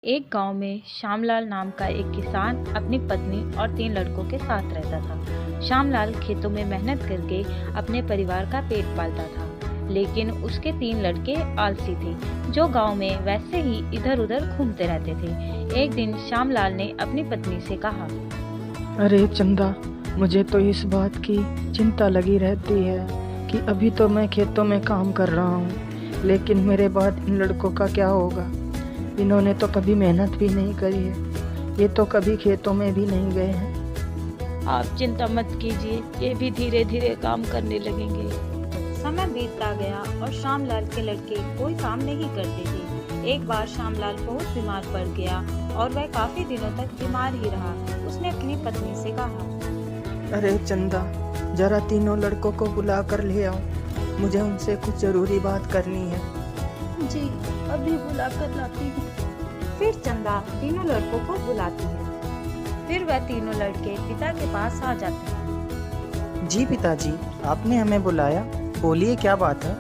एक गांव में श्यामलाल नाम का एक किसान अपनी पत्नी और 3 लड़कों के साथ रहता था। श्यामलाल खेतों में मेहनत करके अपने परिवार का पेट पालता था, लेकिन उसके 3 लड़के आलसी थे, जो गांव में वैसे ही इधर-उधर घूमते रहते थे। एक दिन श्यामलाल ने अपनी पत्नी से कहा, अरे चंदा, मुझे तो इस बात की चिंता लगी रहती है कि अभी तो मैं खेतों में काम कर रहा हूँ, लेकिन मेरे बाद इन लड़कों का क्या होगा। इन्होंने तो कभी मेहनत भी नहीं करी है, ये तो कभी खेतों में भी नहीं गए हैं। आप चिंता मत कीजिए, ये भी धीरे धीरे काम करने लगेंगे। समय बीतता गया और श्यामलाल के लड़के कोई काम नहीं करते थे। एक बार श्यामलाल बहुत बीमार पड़ गया और वह काफी दिनों तक बीमार ही रहा। उसने अपनी पत्नी से कहा, अरे चंदा, जरा तीनों लड़कों को बुला कर ले आओ, मुझे उनसे कुछ जरूरी बात करनी है। जी, अभी बुला कर लाती हूँ। फिर चंदा तीनों लड़कों को बुलाती है। फिर वह तीनों लड़के पिता के पास आ जाते हैं। जी पिताजी, आपने हमें बुलाया, बोलिए क्या बात है।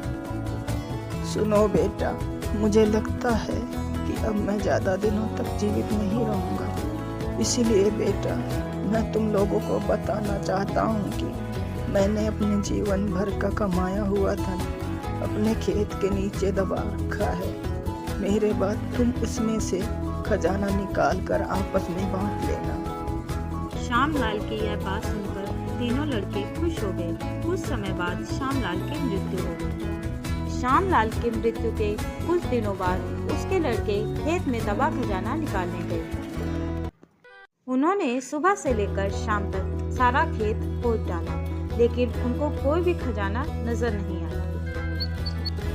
सुनो बेटा, मुझे लगता है कि अब मैं ज़्यादा दिनों तक जीवित नहीं रहूँगा। इसीलिए बेटा, मैं तुम लोगों को बताना चाहता हूँ कि मैंने अपने जीवन भर का कमाया हुआ धन अपने खेत के नीचे दबा रखा है। मेरे बाद तुम इसमें से खजाना निकाल कर आपस में बांट लेना। श्यामलाल की यह बात सुनकर तीनों लड़के खुश हो गए। कुछ समय बाद श्यामलाल की मृत्यु हो गई। श्यामलाल की मृत्यु के कुछ दिनों बाद उसके लड़के खेत में दबा खजाना निकालने गए। उन्होंने सुबह से लेकर शाम तक सारा खेत खोद डाला, लेकिन उनको कोई भी खजाना नजर नहीं आया।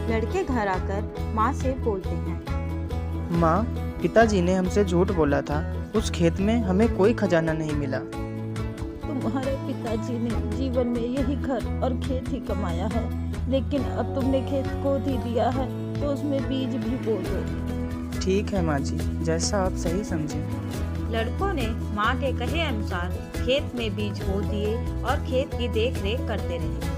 लड़के घर आकर माँ से बोलते हैं, माँ, पिताजी ने हमसे झूठ बोला था, उस खेत में हमें कोई खजाना नहीं मिला। तुम्हारे पिताजी ने जीवन में यही घर और खेत ही कमाया है, लेकिन अब तुमने खेत खोद ही दिया है, तो उसमें बीज भी बो दो। ठीक है माँ जी, जैसा आप सही समझें। लड़कों ने माँ के कहे अनुसार खेत में बीज बो दिए और खेत की देख रेख करते रहे।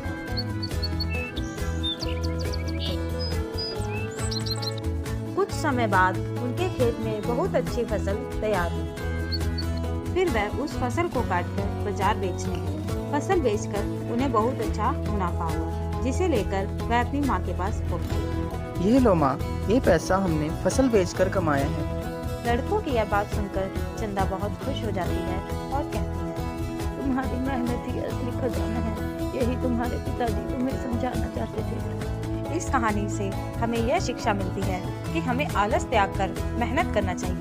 कुछ समय बाद उनके खेत में बहुत अच्छी फसल तैयार हुई। फिर वह उस फसल को काटकर बाजार बेचने गए। फसल बेचकर उन्हें बहुत अच्छा मुनाफा हुआ, जिसे लेकर वह अपनी माँ के पास पहुँचे। ये लो माँ, ये पैसा हमने फसल बेचकर कमाया है। लड़कों की यह बात सुनकर चंदा बहुत खुश हो जाती है और कहती है, तुम्हारी मेहनत ही असली खजाना है, यही तुम्हारे पिताजी तुम्हें समझाना चाहते थे। इस कहानी से हमें यह शिक्षा मिलती है कि हमें आलस त्याग कर मेहनत करना चाहिए।